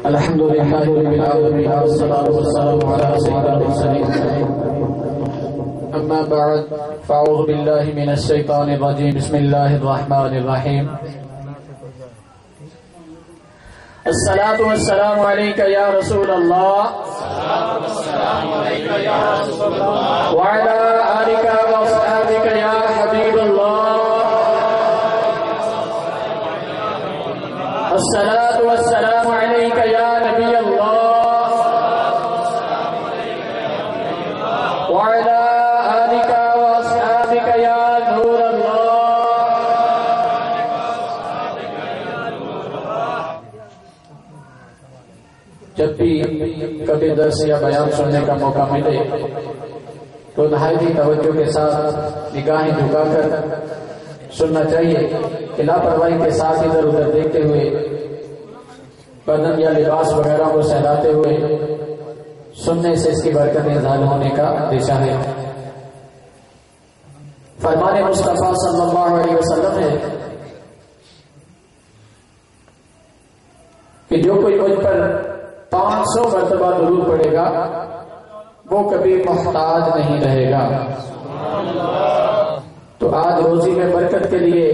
الحمد لله رب العالمين والصلاة والسلام على سيد المرسلين. أما بعد فأعوذ بالله من الشيطان الرجيم. بسم الله الرحمن الرحيم. الصلاة والسلام عليك يا رسول الله وعلى آلك وأصحابك يا حبيب الله. الصلاة والسلام عليك يا نبي الله وعلى آلك وأصحابك يا نور الله. جب بھی کبھی درس یا بیان سننے کا موقع ملے تو نہایت ہی توجہ کے ساتھ نگاہیں جھکا کر سننا چاہیے کہ لاپرواہی کے ساتھ ادھر ادھر دیکھتے ہوئے بدن یا لباس وغیرہ کو سہلاتے ہوئے سننے سے اس کی برکتیں ظاہر ہونے کا اندیشہ ہے. فرمان مصطفیٰ صلی اللہ علیہ وسلم ہے کہ جو کوئی مجھ پر 500 مرتبہ درود پڑے گا وہ کبھی محتاج نہیں رہے گا. تو آج روزی میں برکت کے لیے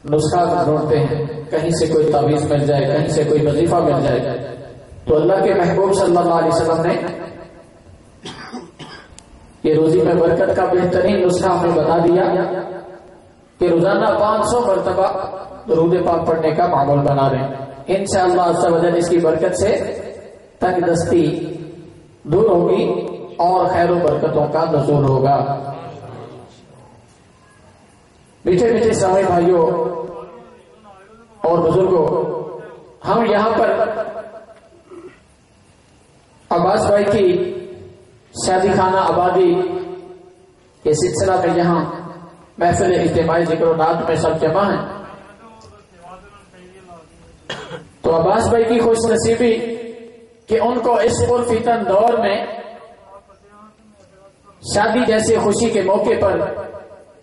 نسخہ ڈھونڈتے ہیں، کہیں سے کوئی تعویذ مل جائے، کہیں سے کوئی وظیفہ مل جائے. تو اللہ کے محبوب صلی اللہ علیہ وسلم نے یہ روزی میں برکت کا بہترین نسخہ ہمیں بتا دیا کہ روزانہ 500 مرتبہ درود پاک پڑھنے کا معمول بنا رہے ہیں. انشاءاللہ عز و جل اس کی برکت سے تنگ دستی دور ہوگی اور خیر و برکتوں کا نزول ہوگا. میٹھے میٹھے سامع بھائیوں اور بزرگوں، ہم یہاں پر عباس بھائی کی شادی خانہ آبادی کے سلسلہ میں یہاں محفل اجتماعی ذکر و نعت میں سب جمع ہیں. تو عباس بھائی کی خوش نصیبی کہ ان کو اس پرفتن دور میں شادی جیسے خوشی کے موقع پر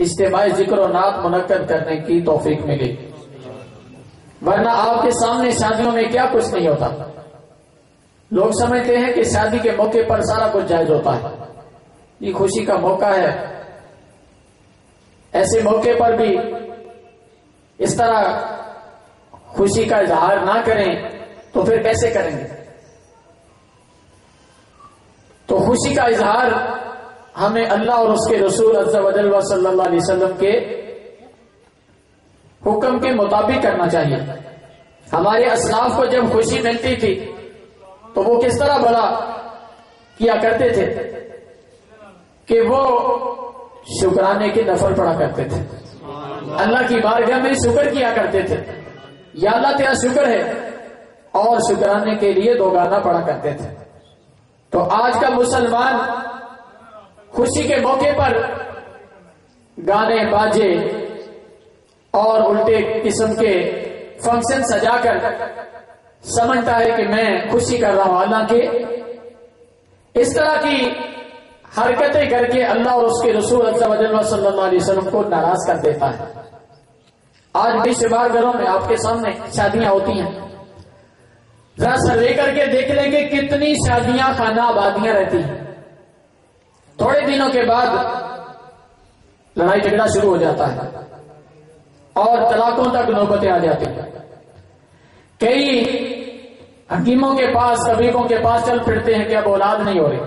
اجتماعی ذکر و نعت منعقد کرنے کی توفیق ملی، ورنہ آپ کے سامنے شادیوں میں کیا کچھ نہیں ہوتا. لوگ سمجھتے ہیں کہ شادی کے موقع پر سارا کچھ جائز ہوتا ہے، یہ خوشی کا موقع ہے، ایسے موقع پر بھی اس طرح خوشی کا اظہار نہ کریں تو پھر کیسے کریں گے؟ تو خوشی کا اظہار ہمیں اللہ اور اس کے رسول عز و جل صلی اللہ علیہ وسلم کے حکم کے مطابق کرنا چاہیے. ہمارے اسلاف کو جب خوشی ملتی تھی تو وہ کس طرح بھلا کیا کرتے تھے کہ وہ شکرانے کے نفل پڑھا کرتے تھے، اللہ کی بارگاہ میں شکر کیا کرتے تھے، یا اللہ تیرا شکر ہے، اور شکرانے کے لیے 2 گانا پڑھا کرتے تھے. تو آج کا مسلمان خوشی کے موقع پر گانے باجے اور الٹے قسم کے فنکشن سجا کر سمجھتا ہے کہ میں خوشی کر رہا ہوں، حالانکہ اس طرح کی حرکتیں کر کے اللہ اور اس کے رسول عز و جل صلی اللہ علیہ وسلم کو ناراض کر دیتا ہے. آج بھی شمار گھروں میں آپ کے سامنے شادیاں ہوتی ہیں، ذرا سروے کر کے دیکھ لیں کہ کتنی شادیاں خانہ آبادیاں رہتی ہیں. تھوڑے دنوں کے بعد لڑائی جھگڑا شروع ہو جاتا ہے اور طلاقوں تک نوبتیں آ جاتی ہیں. کئی حکیموں کے پاس، طبیبوں کے پاس چل پھرتے ہیں کہ اب اولاد نہیں ہو رہی.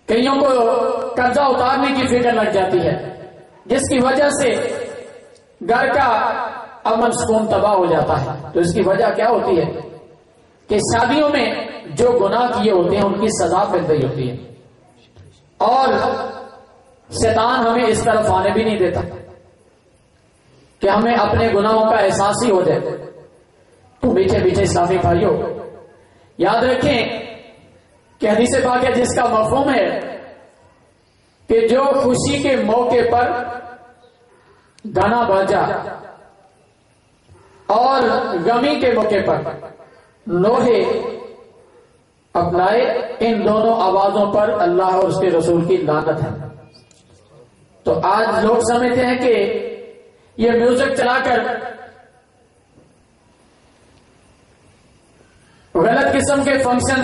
کئیوں کو قرضہ اتارنے کی فکر لگ جاتی ہے، جس کی وجہ سے گھر کا امن سکون تباہ ہو جاتا ہے. تو اس کی وجہ کیا ہوتی ہے کہ شادیوں میں جو گناہ کیے ہوتے ہیں ان کی سزا مل رہی ہوتی ہے، اور شیطان ہمیں اس طرف آنے بھی نہیں دیتا کہ ہمیں اپنے گناہوں کا احساس ہی ہو جائے. تو میٹھے میٹھے اسلامی بھائیوں، یاد رکھیں کہ حدیث پاک ہے جس کا مفہوم ہے کہ جو خوشی کے موقع پر گانا باجا اور غمی کے موقع پر لوہے اپنائے، ان دونوں آوازوں پر اللہ اور اس کے رسول کی لعنت ہے. تو آج لوگ سمجھتے ہیں کہ یہ میوزک چلا کر غلط قسم کے فنکشن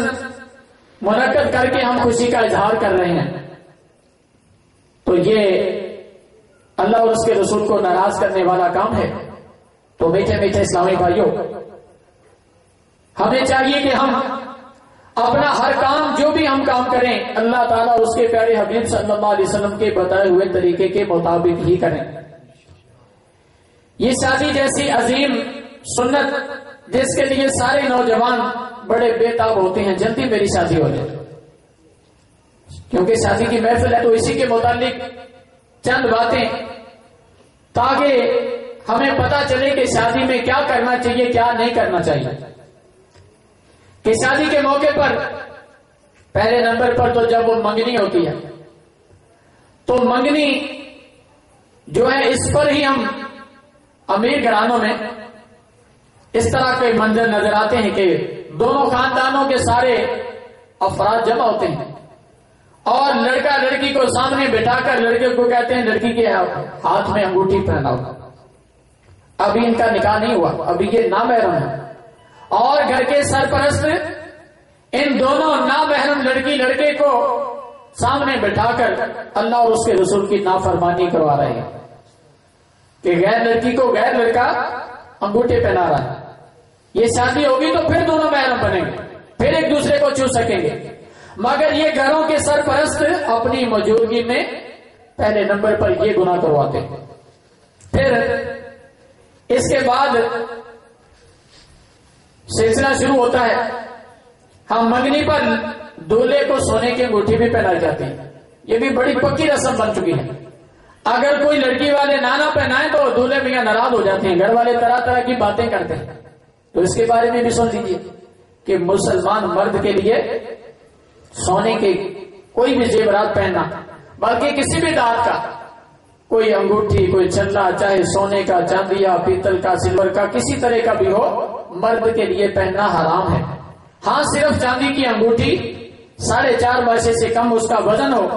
منعقد کر کے ہم خوشی کا اظہار کر رہے ہیں، تو یہ اللہ اور اس کے رسول کو ناراض کرنے والا کام ہے۔ تو میٹھے میٹھے اسلامی بھائیوں، ہمیں چاہیے کہ ہم اپنا ہر کام، جو بھی ہم کام کریں، اللہ تعالیٰ اور اس کے پیارے حبیب صلی اللہ علیہ وسلم کے بتائے ہوئے طریقے کے مطابق ہی کریں۔ یہ شادی جیسی عظیم سنت جس کے لیے سارے نوجوان بڑے بے تاب ہوتے ہیں، جلدی میری شادی ہو جائے، کیونکہ شادی کی محفل ہے، تو اسی کے متعلق چند باتیں تاکہ ہمیں پتا چلے کہ شادی میں کیا کرنا چاہیے، کیا نہیں کرنا چاہیے۔ کہ شادی کے موقع پر پہلے نمبر پر تو جب وہ منگنی ہوتی ہے، تو منگنی جو ہے اس پر ہی ہم امیر گھرانوں میں اس طرح کے منظر نظر آتے ہیں کہ دونوں خاندانوں کے سارے افراد جمع ہوتے ہیں اور لڑکا لڑکی کو سامنے بٹھا کر لڑکے کو کہتے ہیں لڑکی کے ہاتھ میں انگوٹھی پہناؤ۔ ابھی ان کا نکاح نہیں ہوا، ابھی یہ نامحرم ہے، اور گھر کے سرپرست ان دونوں نامحرم لڑکی لڑکے کو سامنے بٹھا کر اللہ اور اس کے رسول کی نافرمانی کروا رہے ہیں کہ غیر لڑکی کو غیر لڑکا انگوٹھے پہنا رہا ہے۔ یہ شادی ہوگی تو پھر دونوں محرم بنیں گے، پھر ایک دوسرے کو چھو سکیں گے، مگر یہ گھروں کے سرپرست اپنی موجودگی میں پہلے نمبر پر یہ گناہ کرواتے ہیں۔ پھر اس کے بعد سلسلہ شروع ہوتا ہے، ہم منگنی پر دولہے کو سونے کی انگوٹھی بھی پہنائی جاتی ہے۔ یہ بھی بڑی پکی رسم بن چکی ہے۔ اگر کوئی لڑکی والے نانا پہنائیں تو دولہے میاں ناراض ہو جاتے ہیں، گھر والے طرح طرح کی باتیں کرتے ہیں۔ تو اس کے بارے میں بھی سن لیجیے کہ مسلمان مرد کے لیے سونے کے کوئی بھی زیورات پہننا، بلکہ کسی بھی دھات کا کوئی انگوٹھی، کوئی چھلا، چاہے سونے کا، چاندی یا پیتل کا، سلور کا، کسی طرح کا بھی ہو، مرد کے لیے پہننا حرام ہے۔ ہاں، صرف چاندی کی انگوٹھی 4.5 ماشے سے کم اس کا وزن ہو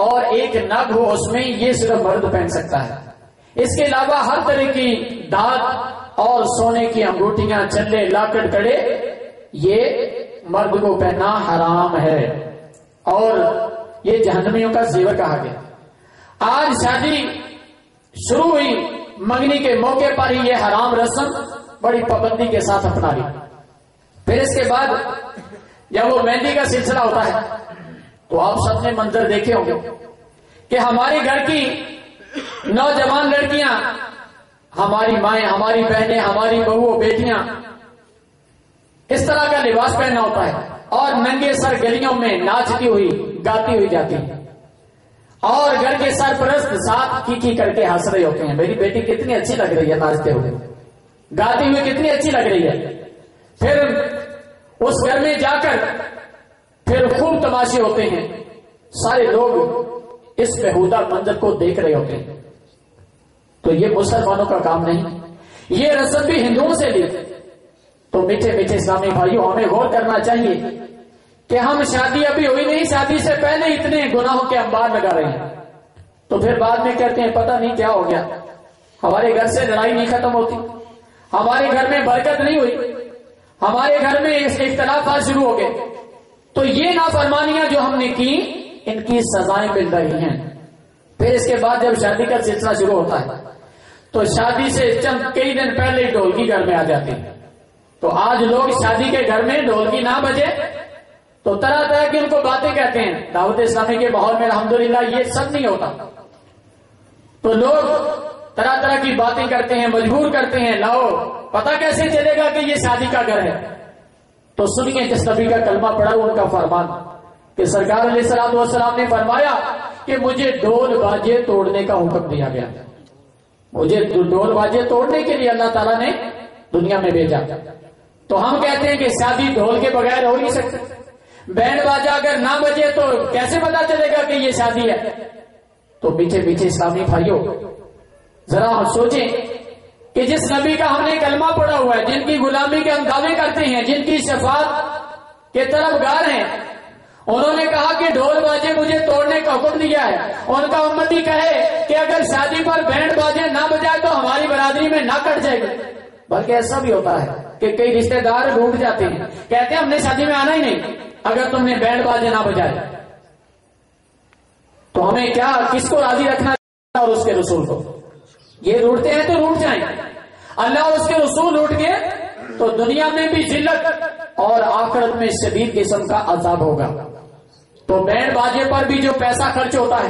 اور 1 نگ ہو اس میں، یہ صرف مرد پہن سکتا ہے۔ اس کے علاوہ ہر طرح کی دھات اور سونے کی انگوٹھیاں، چھلے، لاکٹ، کڑے، یہ مرد کو پہننا حرام ہے اور یہ جہنمیوں کا زیور کہا گیا۔ آج شادی شروع ہوئی، منگنی کے موقع پر ہی یہ حرام رسم بڑی پابندی کے ساتھ اپنا لی۔ پھر اس کے بعد جب وہ مہندی کا سلسلہ ہوتا ہے تو آپ سب نے منظر دیکھے ہوں گے کہ ہمارے گھر کی نوجوان لڑکیاں، ہماری مائیں، ہماری بہنیں، ہماری بہویں، بیٹیاں اس طرح کا لباس پہننا ہوتا ہے اور ننگے سر گلیوں میں ناچتی ہوئی گاتی ہوئی جاتی ہیں، اور گھر کے سرپرست ساتھ کی کر کے ہنس رہے ہوتے ہیں، میری بیٹی کتنی اچھی لگ رہی ہے ناچتے ہوئے، گاتی ہوئی کتنی اچھی لگ رہی ہے۔ پھر اس گھر میں جا کر پھر خوب تماشے ہوتے ہیں، سارے لوگ اس بےہودہ منظر کو دیکھ رہے ہوتے ہیں۔ تو یہ مسلمانوں کا کام نہیں، یہ رسم بھی ہندوؤں سے لی۔ تو میٹھے میٹھے اسلامی بھائیوں، ہمیں غور کرنا چاہیے کہ ہم شادی ابھی ہوئی نہیں، شادی سے پہلے اتنے گناہوں کے انبار لگا رہے ہیں، تو پھر بعد میں کہتے ہیں پتہ نہیں کیا ہو گیا، ہمارے گھر سے لڑائی نہیں ختم ہوتی، ہمارے گھر میں برکت نہیں ہوئی، ہمارے گھر میں اختلافات شروع ہو گئے۔ تو یہ نافرمانیاں جو ہم نے کی، ان کی سزائیں مل رہی ہیں۔ پھر اس کے بعد جب شادی کا سلسلہ شروع ہوتا ہے تو شادی سے چند کئی دن پہلے ہی ڈھولکی گھر میں آ جاتی ہے۔ تو آج لوگ شادی کے گھر میں ڈھولکی نہ بجے تو طرح طرح کی ان کو باتیں کہتے ہیں۔ دعوت اسلامی کے ماحول میں الحمدللہ یہ سب نہیں ہوتا، تو لوگ طرح طرح کی باتیں کرتے ہیں، مجبور کرتے ہیں، لاؤ پتہ کیسے چلے گا کہ یہ شادی کا گھر ہے؟ تو سنیے جس نبی کا کلمہ پڑھا ان کا فرمان کہ سرکار علیہ الصلوۃ والسلام نے فرمایا کہ مجھے ڈھول باجے توڑنے کا حکم دیا گیا، مجھے ڈھول باجے توڑنے کے لیے اللہ تعالیٰ نے دنیا میں بھیجا۔ تو ہم کہتے ہیں کہ شادی ڈھول کے بغیر ہو نہیں سکتی، بینڈ باجا اگر نہ بجے تو کیسے پتا چلے گا کہ یہ شادی ہے؟ تو پیچھے پیچھے اسلامی بھائیوں ذرا ہم سوچیں کہ جس نبی کا ہم نے کلمہ پڑھا ہوا ہے، جن کی غلامی کے ہم دعوے کرتے ہیں، جن کی شفاعت کے طلبگار ہیں، انہوں نے کہا کہ ڈھول باجے مجھے توڑنے کا حکم دیا ہے۔ ان کا امتی کہے کہ اگر شادی پر بینڈ باجے نہ بجائے تو ہماری برادری میں نہ کٹ جائے گی، بلکہ ایسا بھی ہوتا ہے کہ کئی رشتہ دار ڈھونڈ جاتے ہیں، کہتے ہیں ہم نے شادی میں آنا ہی نہیں اگر تم نے بینڈ باجے نہ بجائے۔ تو ہمیں کیا کس کو راضی رکھنا اور اس کے رسول کو؟ یہ روٹتے ہیں تو روٹ جائیں، اللہ اور اس کے رسول روٹ گئے تو دنیا میں بھی ذلت اور آخرت میں شدید قسم کا عذاب ہوگا۔ تو بینڈ باجے پر بھی جو پیسہ خرچ ہوتا ہے،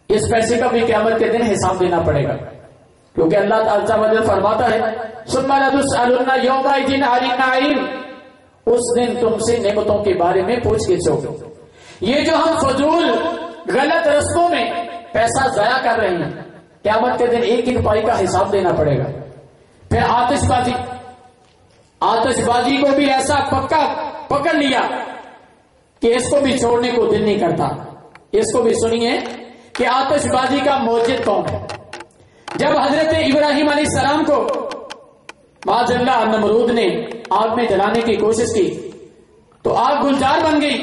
اس پیسے کا بھی قیامت کے دن حساب دینا پڑے گا، کیونکہ اللہ تعالیٰ فرماتا ہے ثم لتسألن یومئذ عن النعیم، اس دن تم سے نعمتوں کے بارے میں پوچھ گچھ ہوگی۔ یہ جو ہم فضول غلط رستوں میں پیسہ ضائع کر رہے ہیں، قیامت کے دن ایک ایک پائی کا حساب دینا پڑے گا۔ پھر آتش بازی کو بھی ایسا پکا پکڑ لیا کہ اس کو بھی چھوڑنے کو دل نہیں کرتا۔ اس کو بھی سنیے کہ آتش بازی کا موجد کون ہے۔ جب حضرت ابراہیم علیہ السلام کو معاذ اللہ نمرود نے آگ میں جلانے کی کوشش کی تو آگ گلزار بن گئی،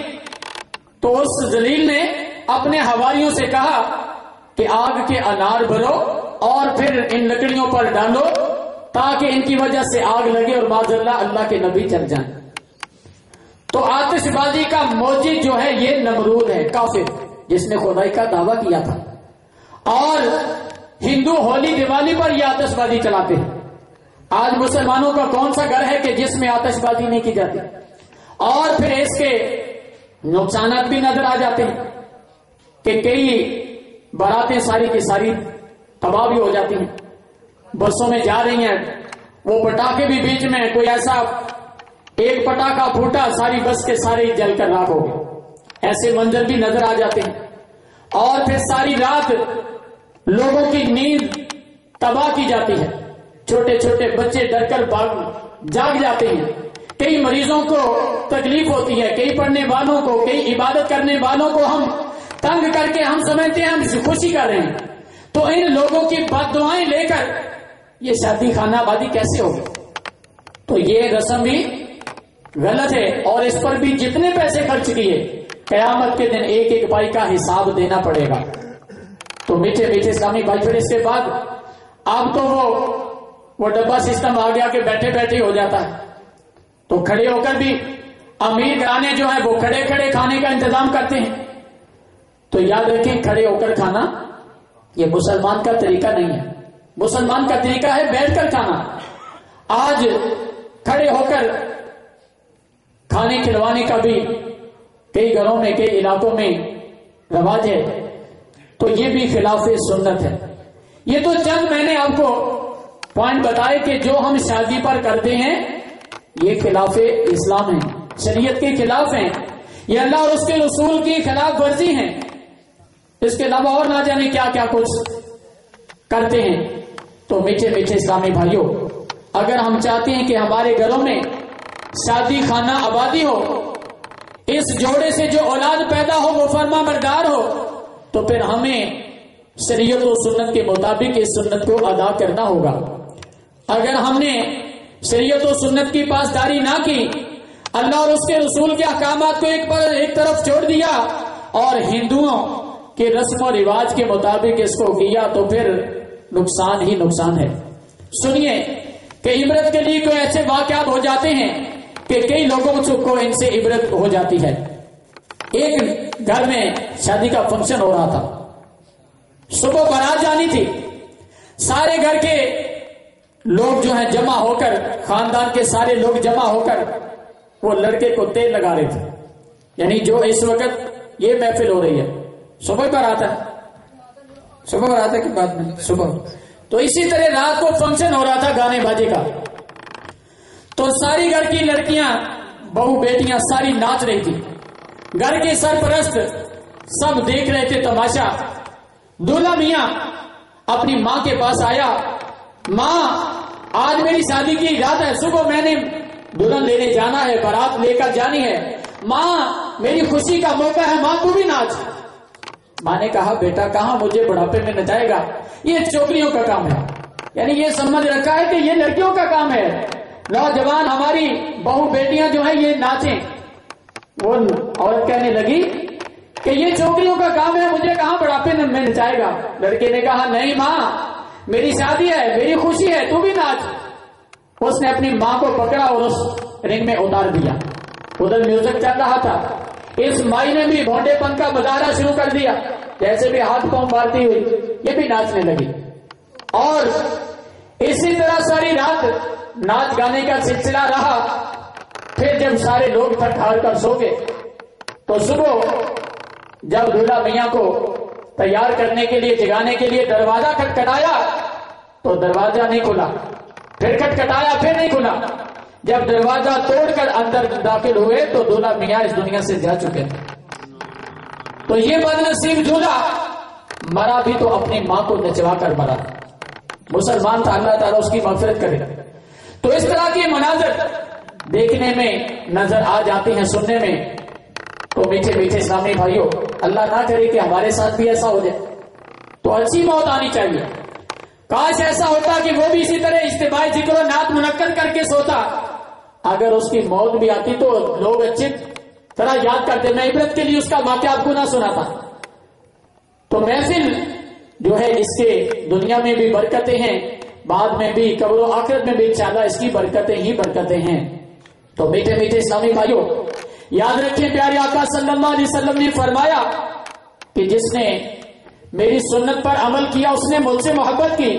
تو اس ذلیل نے اپنے حواریوں سے کہا کہ آگ کے انار بھرو اور پھر ان لکڑیوں پر ڈالو تاکہ ان کی وجہ سے آگ لگے اور معاذ اللہ کے نبی جل جائیں۔ تو آتش بازی کا موجد جو ہے یہ نمرود ہے، کافر، جس نے خدائی کا دعویٰ کیا تھا۔ اور ہندو ہولی دیوالی پر یہ آتش بازی چلاتے ہیں۔ آج مسلمانوں کا کون سا گھر ہے کہ جس میں آتش بازی نہیں کی جاتی؟ اور پھر اس کے نقصانات بھی نظر آ جاتے ہیں کہ کئی باراتیں ساری کی ساری تباہ بھی ہو جاتی ہیں، بسوں میں جا رہی ہیں، وہ پٹاخے بھی بیچ میں کوئی ایسا ایک پٹاخہ پھوٹا ساری بس کے سارے جل کر راکھ ہو گئے، ایسے منظر بھی نظر آ جاتے ہیں۔ اور پھر ساری رات لوگوں کی نیند تباہ کی جاتی ہے، چھوٹے چھوٹے بچے ڈر کر جاگ جاتے ہیں، کئی مریضوں کو تکلیف ہوتی ہے، کئی پڑھنے والوں کو، کئی عبادت کرنے والوں کو ہم تنگ کر کے ہم سمجھتے ہیں ہم خوشی کر رہے ہیں۔ تو ان لوگوں کی بد دعائیں لے کر یہ شادی خانہ آبادی کیسے ہوگی؟ تو یہ رسم بھی غلط ہے، اور اس پر بھی جتنے پیسے خرچ کیے قیامت کے دن ایک ایک پائی کا حساب دینا پڑے گا۔ تو میٹھے میٹھے اسلامی بھائی، پھر اس کے بعد اب تو وہ ڈبہ سسٹم آ گیا کہ بیٹھے بیٹھے ہو جاتا ہے، تو کھڑے ہو کر بھی امیر گھرانے جو ہے وہ کھڑے کھڑے کھانے کا انتظام کرتے ہیں۔ تو یاد رکھیں کھڑے ہو کر کھانا یہ مسلمان کا طریقہ نہیں ہے، مسلمان کا طریقہ ہے بیٹھ کر کھانا۔ آج کھڑے ہو کر کھانے کھلوانے کا بھی کئی گھروں میں کئی علاقوں میں رواج ہے، تو یہ بھی خلاف سنت ہے۔ یہ تو چند میں نے آپ کو پوائنٹ بتائے کہ جو ہم شادی پر کرتے ہیں یہ خلاف اسلام ہیں، شریعت کے خلاف ہیں، یہ اللہ اور اس کے رسول کی خلاف ورزی ہیں۔ اس کے علاوہ اور نہ جانے کیا کیا کچھ کرتے ہیں۔ تو میٹھے میٹھے اسلامی بھائیوں، اگر ہم چاہتے ہیں کہ ہمارے گھروں میں شادی خانہ آبادی ہو، اس جوڑے سے جو اولاد پیدا ہو وہ فرما بردار ہو، تو پھر ہمیں شریعت و سنت کے مطابق اس سنت کو ادا کرنا ہوگا۔ اگر ہم نے شریعت و سنت کی پاسداری نہ کی، اللہ اور اس کے رسول کے احکامات کو ایک طرف چھوڑ دیا اور ہندوؤں کے رسم و رواج کے مطابق اس کو کیا، تو پھر نقصان ہی نقصان ہے۔ سنیے کہ عبرت کے لیے کوئی ایسے واقعات ہو جاتے ہیں کہ کئی لوگوں کو ان سے عبرت ہو جاتی ہے۔ ایک گھر میں شادی کا فنکشن ہو رہا تھا، صبح بارات جانی تھی، سارے گھر کے لوگ جو ہیں جمع ہو کر، خاندان کے سارے لوگ جمع ہو کر وہ لڑکے کو تیل لگا رہے تھے، یعنی جو اس وقت یہ محفل ہو رہی ہے صبح بارات ہے، صبح بارات ہے کہ بعد میں صبح، تو اسی طرح رات کو فنکشن ہو رہا تھا گانے باجے کا، تو ساری گھر کی لڑکیاں بہو بیٹیاں ساری ناچ رہی تھی، گھر کے سرپرست سب دیکھ رہے تھے تماشا۔ دولہا میاں اپنی ماں کے پاس آیا، ماں آج میری شادی کی رات ہے، صبح میں نے دلہن لینے جانا ہے، بارات لے کر جانی ہے، ماں میری خوشی کا موقع ہے، ماں تو بھی ناچ۔ ماں نے کہا بیٹا کہاں مجھے بڑھاپے میں نچائے گا، یہ چوکریوں کا کام ہے، یعنی یہ سمجھ رکھا ہے کہ یہ لڑکیوں کا کام ہے، نوجوان ہماری بہو بیٹیاں جو ہیں یہ ناچیں۔ وہ عورت کہنے لگی کہ یہ چوکریوں کا کام ہے، مجھے کہاں بڑھاپے میں نچائے گا۔ لڑکے نے کہا نہیں ماں، میری شادی ہے، میری خوشی ہے، تو بھی ناچ۔ اس نے اپنی ماں کو پکڑا اور اس رنگ میں اتار دیا. ادھر میوزک چل رہا تھا. اس مائی نے بھی بھونڈے پن کا مظاہرہ شروع کر دیا. جیسے بھی ہاتھ پاؤں مارتی ہوئی یہ بھی ناچنے لگی. اور اسی طرح ساری رات ناچ گانے کا سلسلہ رہا. پھر جب سارے لوگ تھک ہار کر سو گئے تو صبح جب دولہا میاں کو تیار کرنے کے لیے جگانے کے لیے دروازہ کھٹکھٹایا تو دروازہ نہیں کھلا. پھر کھٹکھٹایا پھر نہیں کھلا. جب دروازہ توڑ کر اندر داخل ہوئے تو دولہا میاں اس دنیا سے جا چکے تھے. تو یہ بد نصیب دولہا مرا بھی تو اپنی ماں کو نچوا کر مرا. مسلمان تھا, اللہ تعالیٰ اس کی مغفرت کرے. تو اس طرح کے مناظر دیکھنے میں نظر آ جاتے ہیں, سننے میں. تو میٹھے میٹھے اسلامی بھائیوں, اللہ نہ کرے کہ ہمارے ساتھ بھی ایسا ہو جائے تو اچھی موت آنی چاہیے. کاش ایسا ہوتا کہ وہ بھی اسی طرح اجتماعی ذکر و نعت منعقد کر کے سوتا. اگر اس کی موت بھی آتی تو لوگ اچھی طرح یاد کرتے. میں عبرت کے لیے اس کا واقعہ آپ کو نہ سناتا. تو محفل جو ہے اس سے دنیا میں بھی برکتیں ہیں, بعد میں بھی قبر و آخرت میں بھی انشاءاللہ اس کی برکتیں ہی برکتیں ہیں. تو میٹھے میٹھے اسلامی بھائیوں, یاد رکھیں پیارے آقا صلی اللہ علیہ وسلم نے فرمایا کہ جس نے میری سنت پر عمل کیا اس نے مجھ سے محبت کی,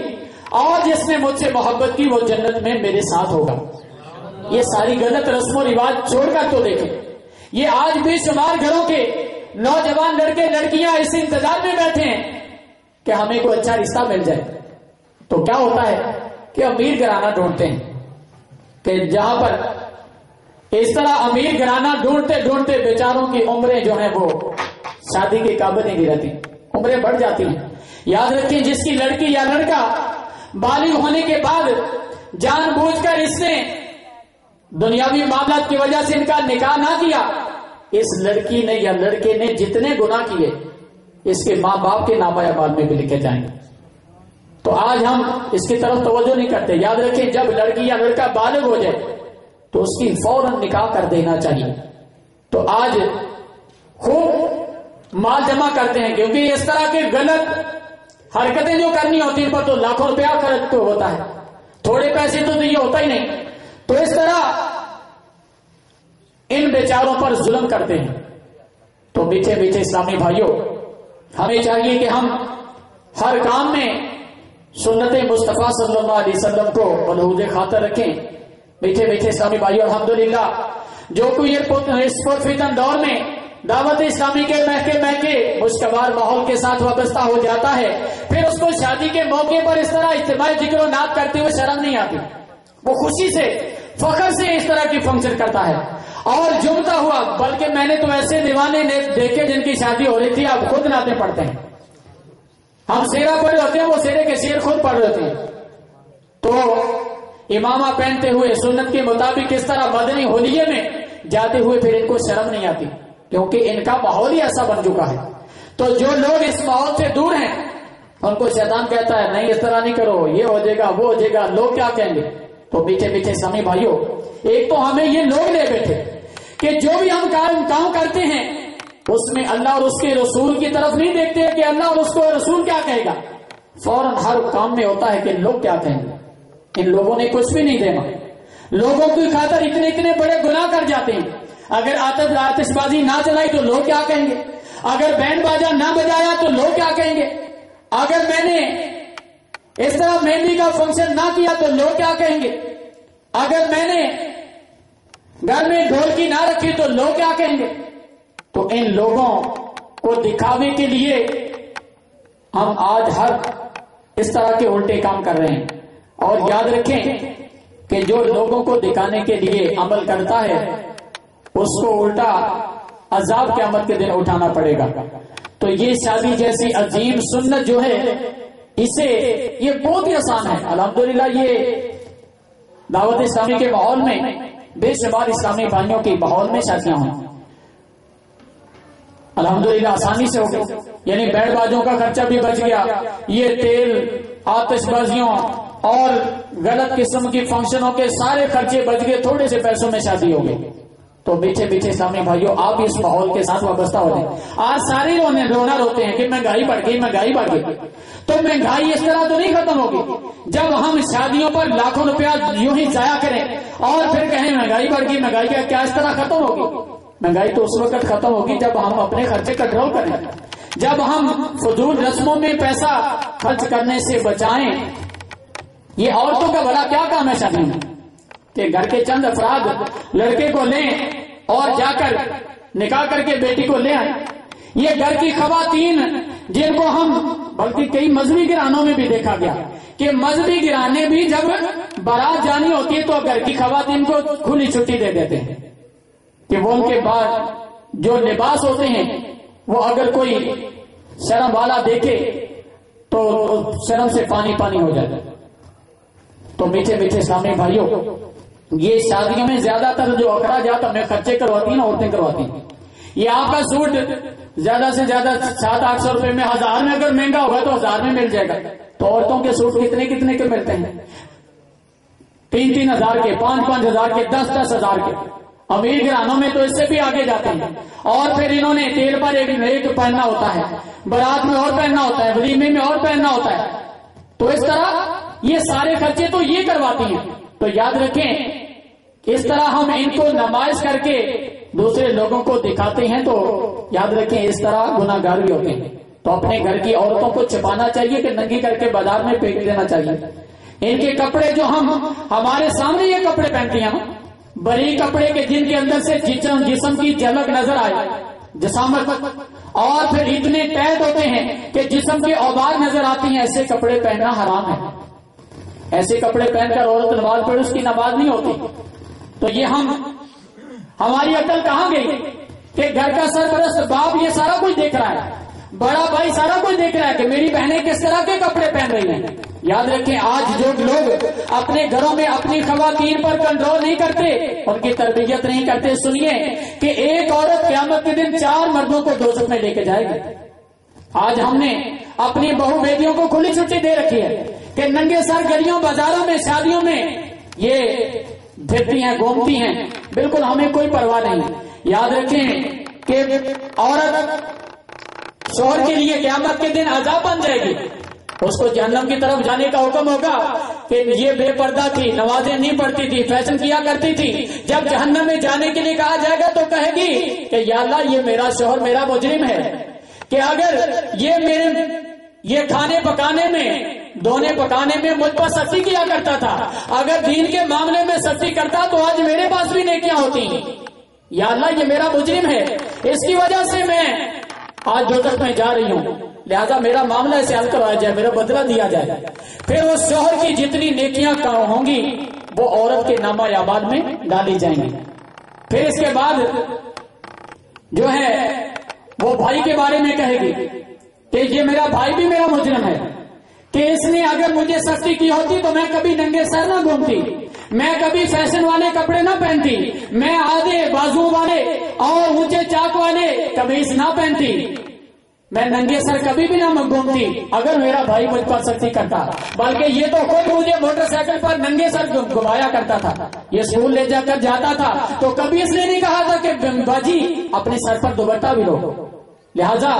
اور جس نے مجھ سے محبت کی وہ جنت میں میرے ساتھ ہوگا. یہ ساری غلط رسم و رواج چھوڑ کر تو دیکھیں. یہ آج بے شمار گھروں کے نوجوان لڑکے لڑکیاں اس انتظار میں بیٹھے ہیں کہ ہمیں کوئی اچھا رشتہ مل جائے. تو کیا ہوتا ہے کہ امیر گھرانہ ڈھونڈتے ہیں کہ جہاں پر اس طرح امیر گھرانہ ڈھونڈتے ڈھونڈتے بیچاروں کی عمریں جو ہیں وہ شادی کے قابل نہیں رہتی, عمریں بڑھ جاتی ہیں. یاد رکھیں جس کی لڑکی یا لڑکا بالغ ہونے کے بعد جان بوجھ کر اس نے دنیاوی معاملات کی وجہ سے ان کا نکاح نہ کیا, اس لڑکی نے یا لڑکے نے جتنے گناہ کیے اس کے ماں باپ کے نامہ اعمال میں بھی لکھے جائیں گے. تو آج ہم اس کی طرف توجہ نہیں کرتے. یاد رکھیں جب لڑکی یا لڑکا بالغ ہو جائے تو اس کی فوراً نکاح کر دینا چاہیے. تو آج خوب مال جمع کرتے ہیں کیونکہ اس طرح کے غلط حرکتیں جو کرنی ہوتی ہیں پر تو لاکھوں روپیہ خرچ تو ہوتا ہے, تھوڑے پیسے تو یہ ہوتا ہی نہیں. تو اس طرح ان بیچاروں پر ظلم کرتے ہیں. تو میٹھے میٹھے اسلامی بھائیوں, ہمیں چاہیے کہ ہم ہر کام میں سنت مصطفیٰ صلی اللہ علیہ وسلم کو ملحوظ خاطر رکھیں. میٹھے میٹھے اسلامی بھائیوں, الحمدللہ جو کوئی اس پرفتن دور میں دعوت اسلامی کے مہکے خوشگوار ماحول کے ساتھ وابستہ ہو جاتا ہے, پھر اس کو شادی کے موقع پر اس طرح اجتماعی ذکر و نعت کرتے ہوئے شرم نہیں آتی. وہ خوشی سے فخر سے اس طرح کی فنکشن کرتا ہے اور جمتا ہوا. بلکہ میں نے تو ایسے دیوانے دیکھے جن کی شادی ہو رہی تھی اب خود نعتیں پڑھتے ہیں. ہم سیرا پڑھ رہے ہوتے ہیں, وہ سیرے کے شعر خود پڑھ رہے ہوتے ہیں. تو امامہ پہنتے ہوئے سنت کے مطابق اس طرح مدنی ہولیے میں جاتے ہوئے پھر ان کو شرم نہیں آتی کیونکہ ان کا ماحول ہی ایسا بن چکا ہے. تو جو لوگ اس ماحول سے دور ہیں ان کو شیطان کہتا ہے نہیں اس طرح نہیں کرو, یہ ہو جائے گا وہ ہو جائے گا, لوگ کیا کہیں گے. تو میٹھے میٹھے سمی بھائیوں, ایک تو ہمیں یہ لوگ لے بیٹھے کہ جو بھی ہم کام کرتے ہیں اس میں اللہ اور اس کے رسول کی طرف نہیں دیکھتے کہ اللہ اور اس کو رسول کیا کہے گا. فوراً ہر کام میں ہوتا ہے کہ لوگ کیا کہیں گے. ان لوگوں نے کچھ بھی نہیں دینا, لوگوں کی خاطر اتنے بڑے گناہ کر جاتے ہیں. اگر آتش بازی نہ چلائی تو لوگ کیا کہیں گے, اگر بینڈ باجا نہ بجایا تو لوگ کیا کہیں گے, اگر میں نے اس طرح مہندی کا فنکشن نہ کیا تو لوگ کیا کہیں گے, اگر میں نے گھر میں ڈھولکی نہ رکھی تو لوگ کیا کہیں گے. تو ان لوگوں کو دکھاوے کے لیے ہم آج ہر اس طرح کے الٹے کام کر رہے ہیں. اور یاد رکھیں کہ جو لوگوں کو دکھانے کے لیے عمل کرتا ہے اس کو الٹا عذاب قیامت کے دن اٹھانا پڑے گا. تو یہ شادی جیسی عظیم سنت جو ہے اسے یہ بہت ہی آسان ہے. الحمدللہ یہ دعوت اسلامی کے ماحول میں بے شمار اسلامی بھائیوں کے ماحول میں شادیاں ہوں الحمدللہ آسانی سے ہو گئی. یعنی بیڈ بازوں کا خرچہ بھی بچ گیا, یہ تیل آتش بازیوں اور غلط قسم کی فنکشنوں کے سارے خرچے بچ گئے, تھوڑے سے پیسوں میں شادی ہو گئی. تو میٹھے میٹھے اسلامی بھائیوں آپ اس ماحول کے ساتھ وابستہ ہو جائیں. آج سارے رونا روتے ہیں کہ مہنگائی بڑھ گئی مہنگائی بڑھ گئی. تو مہنگائی اس طرح تو نہیں ختم ہوگی جب ہم شادیوں پر لاکھوں روپیہ یوں ہی ضائع کریں اور پھر کہیں مہنگائی بڑھ گئی مہنگائی کا کیا اس طرح ختم ہوگی. مہنگائی تو اس وقت ختم ہوگی جب ہم اپنے خرچے کنٹرول کریں, جب ہم فضول رسموں میں پیسہ خرچ کرنے سے بچائیں. یہ عورتوں کا بڑا کیا کام ہے شادی میں کہ گھر کے چند افراد لڑکے کو لیں اور جا کر نکاح کر کے بیٹی کو لے آئیں. یہ گھر کی خواتین جن کو ہم بلکہ کئی مذہبی گھرانوں میں بھی دیکھا گیا کہ مذہبی گھرانے بھی جب بارات جانی ہوتی ہے تو گھر کی خواتین کو کھلی چھٹی دے دیتے ہیں کہ وہ ان کے بعد جو لباس ہوتے ہیں وہ اگر کوئی شرم والا دیکھے تو شرم سے پانی پانی ہو جاتا ہے. تو میٹھے میٹھے اسلامی بھائیوں یہ شادیوں میں زیادہ تر جو اخراجات ہمیں خرچے کرواتی ہیں نا عورتیں کرواتی ہیں. یہ آپ کا سوٹ زیادہ سے زیادہ 700-800 روپے میں 1000 میں اگر مہنگا ہوگا تو 1000 میں مل جائے گا. تو عورتوں کے سوٹ کتنے کتنے کے ملتے ہیں 3-3 ہزار کے 5-5 ہزار کے 10-10 ہزار کے. امیر گھرانوں میں تو اس سے بھی آگے جاتے ہیں. اور پھر انہوں نے تیل پر ایک پہننا ہوتا ہے, بارات میں اور پہننا ہوتا ہے, ولیمے میں اور پہننا ہوتا ہے. تو اس طرح یہ سارے خرچے تو یہ کرواتی ہیں. تو یاد رکھیں اس طرح ہم ان کو نمائش کر کے دوسرے لوگوں کو دکھاتے ہیں تو یاد رکھیں اس طرح گناہ گار بھی ہوتے ہیں. تو اپنے گھر کی عورتوں کو چھپانا چاہیے کہ ننگی کر کے بازار میں پھینک دینا چاہیے. ان کے کپڑے جو ہمارے سامنے یہ کپڑے پہنتی ہیں بڑی کپڑے کے جن کے اندر سے جسم کی جھلک نظر آئے جسامت, اور پھر اتنے ٹائٹ ہوتے ہیں کہ جسم کی اوبار نظر آتی ہیں, ایسے کپڑے پہننا حرام ہے. ایسے کپڑے پہن کر عورت نماز پڑھ اس کی نماز نہیں ہوتی. تو یہ ہماری عقل کہاں گئی کہ گھر کا سرپرست باپ یہ سارا کچھ دیکھ رہا ہے, بڑا بھائی سارا کچھ دیکھ رہا ہے کہ میری بہنیں کس طرح کے کپڑے پہن رہی ہیں. یاد رکھیں آج جو لوگ اپنے گھروں میں اپنی خواتین پر کنٹرول نہیں کرتے, ان کی تربیت نہیں کرتے, سنیے کہ ایک عورت قیامت کے دن 4 مردوں کو دوزخ میں لے کے جائے گی. آج ہم نے اپنی بہو بیٹیوں کو کھلی چھٹی دے رکھی ہے کہ ننگے سر گلیوں بازاروں میں شادیوں میں یہ پھرتی ہیں گھومتی ہیں, بالکل ہمیں کوئی پرواہ نہیں. یاد رکھیں کہ عورت شوہر کے لیے قیامت کے دن عذاب بن جائے گی. اس کو جہنم کی طرف جانے کا حکم ہوگا کہ یہ بے پردہ تھی, نمازیں نہیں پڑھتی تھی, فیشن کیا کرتی تھی. جب جہنم میں جانے کے لیے کہا جائے گا تو کہے گی کہ یا اللہ یہ میرا شوہر میرا مجرم ہے کہ اگر یہ کھانے پکانے میں دھونے پکانے میں مجھ پر سختی کیا کرتا تھا, اگر دین کے معاملے میں سختی کرتا تو آج میرے پاس بھی نیکیاں ہوتی. یا اللہ یہ میرا مجرم ہے, اس کی وجہ سے میں آج دوزخ میں جا رہی ہوں, لہذا میرا معاملہ اسے حل کروایا جائے, میرا بدلہ دیا جائے. پھر اس شوہر کی جتنی نیکیاں ہوں گی وہ عورت کے نامہ اعمال میں ڈالی جائیں گی. پھر اس کے بعد جو ہے وہ بھائی کے بارے میں کہے گی کہ یہ میرا بھائی بھی میرا مجرم ہے کہ اس نے اگر مجھے سختی کی ہوتی تو میں کبھی ننگے سر نہ گھومتی, میں کبھی فیشن والے کپڑے نہ پہنتی, میں آدھے بازو والے اور اونچے چاک والے قمیص نہ پہنتی, میں ننگے سر کبھی بھی نہ گھومتی اگر میرا بھائی مجھ پر سختی کرتا. بلکہ یہ تو خود مجھے موٹر سائیکل پر ننگے سر گھمایا کرتا تھا, یہ اسکول لے جا کر جاتا تھا تو کبھی اس نے نہیں کہا تھا کہ باجی اپنے سر پر دوپٹہ بھی لو, لہذا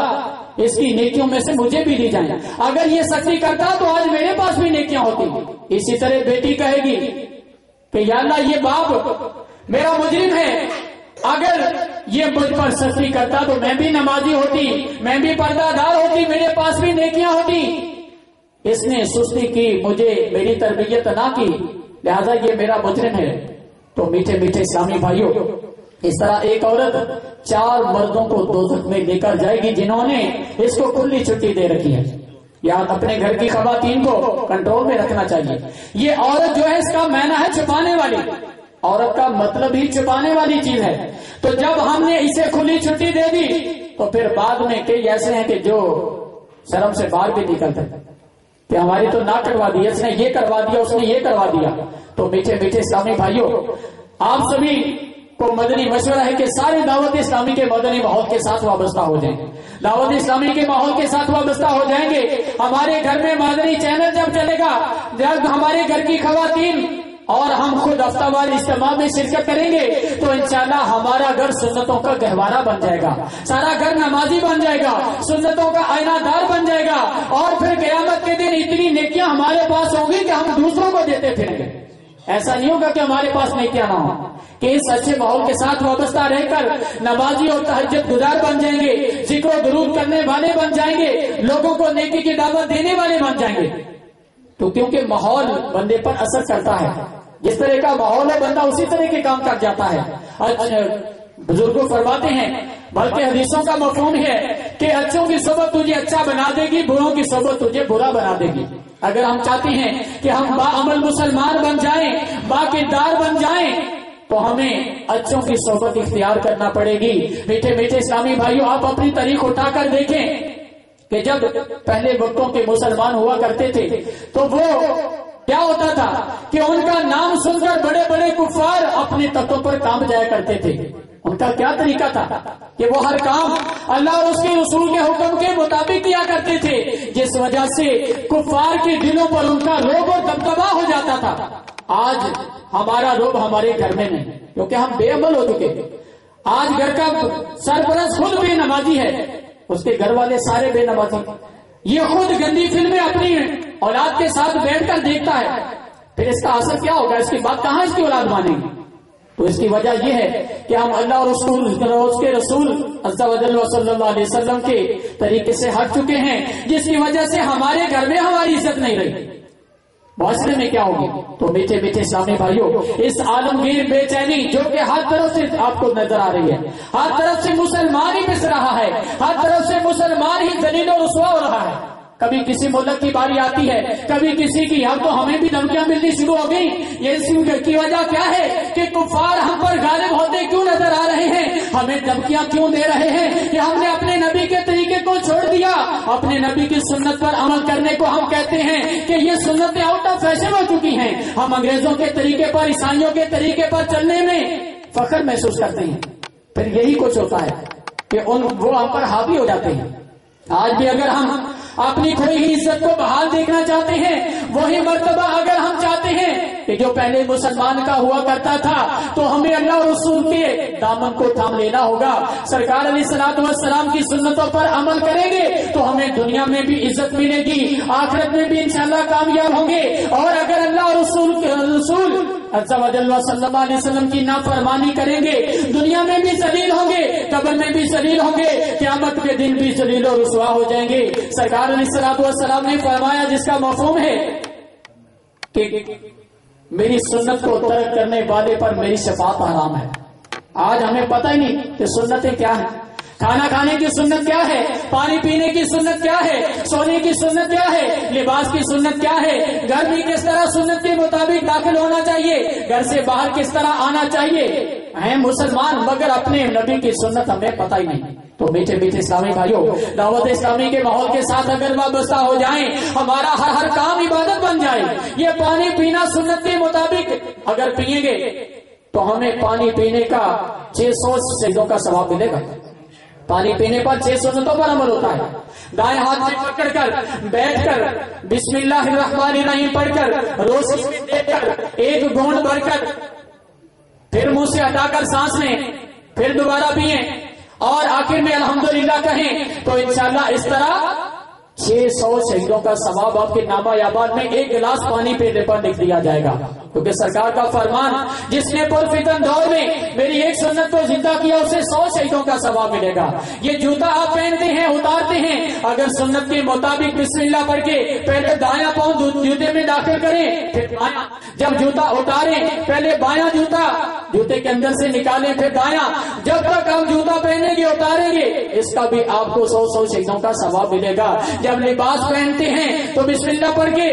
اس کی نیکیوں میں سے مجھے بھی دی جائیں. اگر یہ سختی کرتا تو آج میرے پاس بھی نیکیاں ہوتی. اسی طرح بیٹی کہے گی کہ یا اللہ یہ باپ میرا مجرم ہے, اگر یہ مجھ پر سختی کرتا تو میں بھی نمازی ہوتی, میں بھی پردہ دار ہوتی, میرے پاس بھی نیکیاں ہوتی. اس نے سستی کی, مجھے میری تربیت نہ کی, لہذا یہ میرا مجرم ہے. تو میٹھے میٹھے اسلامی بھائیوں اس طرح ایک عورت 4 مردوں کو دوزخ میں لے کر جائے گی جنہوں نے اس کو کھلی چھٹی دے رکھی ہے. یا اپنے گھر کی خواتین کو کنٹرول میں رکھنا چاہیے. یہ عورت جو ہے اس کا معنی ہے چھپانے والی, عورت کا مطلب ہی چھپانے والی چیز ہے. تو جب ہم نے اسے کھلی چھٹی دے دی تو پھر بعد میں کئی ایسے ہیں کہ جو شرم سے باہر بھی نکلتے کہ ہماری تو نہ کروا دی, اس نے یہ کروا دیا, اس نے یہ کروا دیا. تو میٹھے میٹھے اسلامی بھائیوں آپ سبھی کو مدنی مشورہ ہے کہ سارے دعوت اسلامی کے مدنی ماحول کے ساتھ وابستہ ہو جائیں. دعوت اسلامی کے ماحول کے ساتھ وابستہ ہو جائیں گے. ہمارے گھر میں مدنی چینل جب چلے گا, جب ہمارے گھر کی خواتین اور ہم خود ہفتہ وار اجتماع میں شرکت کریں گے تو انشاءاللہ ہمارا گھر سنتوں کا گہوارہ بن جائے گا، سارا گھر نمازی بن جائے گا، سنتوں کا آئینہ دار بن جائے گا، اور پھر قیامت کے دن اتنی نیکیاں ہمارے پاس ہوں گی کہ ہم دوسروں کو دیتے پھریں گے۔ ایسا نہیں ہوگا کہ ہمارے پاس نیکیاں نہ ہوں، کہ اس اچھے ماحول کے ساتھ وابستہ رہ کر نمازی اور تہجد گزار بن جائیں گے، ذکر و درود کرنے والے بن جائیں گے، لوگوں کو نیکی کی دعوت دینے والے بن جائیں گے۔ تو کیونکہ ماحول بندے پر اثر کرتا ہے، جس طرح کا ماحول ہے بندہ اسی طرح کے کام کر جاتا ہے۔ بزرگوں فرماتے ہیں، بلکہ حدیثوں کا مفہوم ہے کہ اچھوں کی صحبت تجھے اچھا بنا دے گی، بروں کی صحبت تجھے برا بنا دے گی۔ اگر ہم چاہتے ہیں کہ ہم باعمل مسلمان بن جائیں، باکردار بن جائیں، تو ہمیں اچھوں کی صحبت اختیار کرنا پڑے گی۔ میٹھے میٹھے اسلامی بھائیوں، آپ اپنی تاریخ اٹھا کر دیکھیں کہ جب پہلے وقتوں کے مسلمان ہوا کرتے تھے تو وہ کیا ہوتا تھا کہ ان کا نام سن کر بڑے بڑے کفار اپنے تختوں پر کام جایا کرتے تھے۔ ان کا کیا طریقہ تھا کہ وہ ہر کام اللہ اور اس کے رسول کے حکم کے مطابق کیا کرتے تھے، جس وجہ سے کفار کے دلوں پر ان کا رعب اور دبدبا ہو جاتا تھا۔ آج ہمارا رعب ہمارے گھر میں نہیں، کیونکہ ہم بے عمل ہو چکے۔ آج گھر کا سرپرست خود بے نمازی ہے، اس کے گھر والے سارے بے نمازی، یہ خود گندی فلمیں اپنی اولاد کے ساتھ بیٹھ کر دیکھتا ہے، پھر اس کا اثر کیا ہوگا؟ اس کی بات کہاں اس کی اولاد مانے گی؟ تو اس کی وجہ یہ ہے کہ ہم اللہ اور اس کے رسول عز و جل صلی اللہ علیہ وسلم کے طریقے سے ہٹ چکے ہیں، جس کی وجہ سے ہمارے گھر میں ہماری عزت نہیں رہی۔ معاشرے میں کیا ہوگی؟ تو میٹھے میٹھے اسلامی بھائیوں، اس عالمگیر بے چینی جو کہ ہر طرف سے آپ کو نظر آ رہی ہے، ہر طرف سے مسلمان ہی پس رہا ہے، ہر طرف سے مسلمان ہی ذلیل و رسوا ہو رہا ہے۔ کبھی کسی ملک کی باری آتی ہے، کبھی کسی کی، اب تو ہمیں بھی دھمکیاں ملنی شروع ہو گئی۔ یہ اس کی وجہ کیا ہے کہ کفار ہم پر غالب ہوتے کیوں نظر آ رہے ہیں، ہمیں دھمکیاں کیوں دے رہے ہیں کہ ہم نے اپنے نبی کے طریقے کو چھوڑ دیا، اپنے نبی کی سنت پر عمل کرنے کو ہم کہتے ہیں کہ یہ سنتیں آؤٹ آف فیشن ہو چکی ہیں، ہم انگریزوں کے طریقے پر، عیسائیوں کے طریقے پر چلنے میں فخر محسوس کرتے ہیں۔ پھر یہی کچھ ہوتا ہے کہ وہ ہم پر حاوی ہو جاتے ہیں۔ آج بھی اگر ہم اپنی کھوئی ہوئی عزت کو بحال دیکھنا چاہتے ہیں، وہی مرتبہ اگر ہم چاہتے ہیں کہ جو پہلے مسلمان کا ہوا کرتا تھا، تو ہمیں اللہ اور رسول کے دامن کو تھام لینا ہوگا۔ سرکار علیہ الصلوۃ والسلام کی سنتوں پر عمل کریں گے تو ہمیں دنیا میں بھی عزت ملے گی، آخرت میں بھی انشاءاللہ کامیاب ہوں گے۔ اور اگر اللہ اور رسول عز و جل صلی اللہ علیہ وسلم کی نافرمانی کریں گے، دنیا میں بھی ذلیل ہوں گے، قبر میں بھی ذلیل ہوں گے، قیامت کے دن بھی ذلیل و رسوا ہو جائیں گے۔ سرکار علیہ الصلوۃ والسلام نے فرمایا، جس کا مفہوم ہے کہ میری سنت کو ترک کرنے والے پر میری شفاعت حرام ہے۔ آج ہمیں پتہ ہی نہیں کہ سنتیں کیا ہیں، کھانا کھانے کی سنت کیا ہے، پانی پینے کی سنت کیا ہے، سونے کی سنت کیا ہے، لباس کی سنت کیا ہے، گھر میں کس طرح سنت کے مطابق داخل ہونا چاہیے، گھر سے باہر کس طرح آنا چاہیے۔ ہیں مسلمان مگر اپنے نبی کی سنت ہمیں پتہ ہی نہیں۔ تو میٹھے میٹھے اسلامی بھائیوں، دعوت اسلامی کے ماحول کے ساتھ اگر وابستہ ہو جائیں، ہمارا ہر کام عبادت بن جائے۔ یہ پانی پینا سنت کے مطابق اگر پیئیں گے تو ہمیں پانی پینے کا 600 سجدوں کا ثواب ملے گا۔ پانی پینے پر 6 سنتوں پر عمل ہوتا ہے۔ دائیں ہاتھ میں پکڑ کر بیٹھ کر بسم اللہ الرحمن الرحیم پڑھ کر روزی میں دے کر ایک گھونٹ بھر کر پھر منہ سے ہٹا کر سانس لیں، پھر دوبارہ پئیں اور آخر میں الحمدللہ کہیں، تو انشاءاللہ اس طرح 600 شہیدوں کا ثواب آپ کے نامہ اعمال میں ایک گلاس پانی پینے پر لکھ دیا جائے گا۔ کیونکہ سرکار کا فرمان، جس نے پرفتن دور میں میری ایک سنت کو زندہ کیا اسے 100 شہیدوں کا ثواب ملے گا۔ یہ جوتا آپ پہنتے ہیں، اتارتے ہیں، اگر سنت کے مطابق بسم اللہ پڑھ کے پہلے دایاں پاؤں جوتے میں داخل کریں، پھر بایاں، جب جوتا اتاریں پہلے بایاں جوتا جوتے کے اندر سے نکالیں، پھر دایاں، جب تک ہم جوتا پہنیں گے اتاریں گے، اس کا بھی آپ کو 100 شہیدوں کا ثواب ملے گا۔ جب لباس پہنتے ہیں تو بسم اللہ پڑھ کے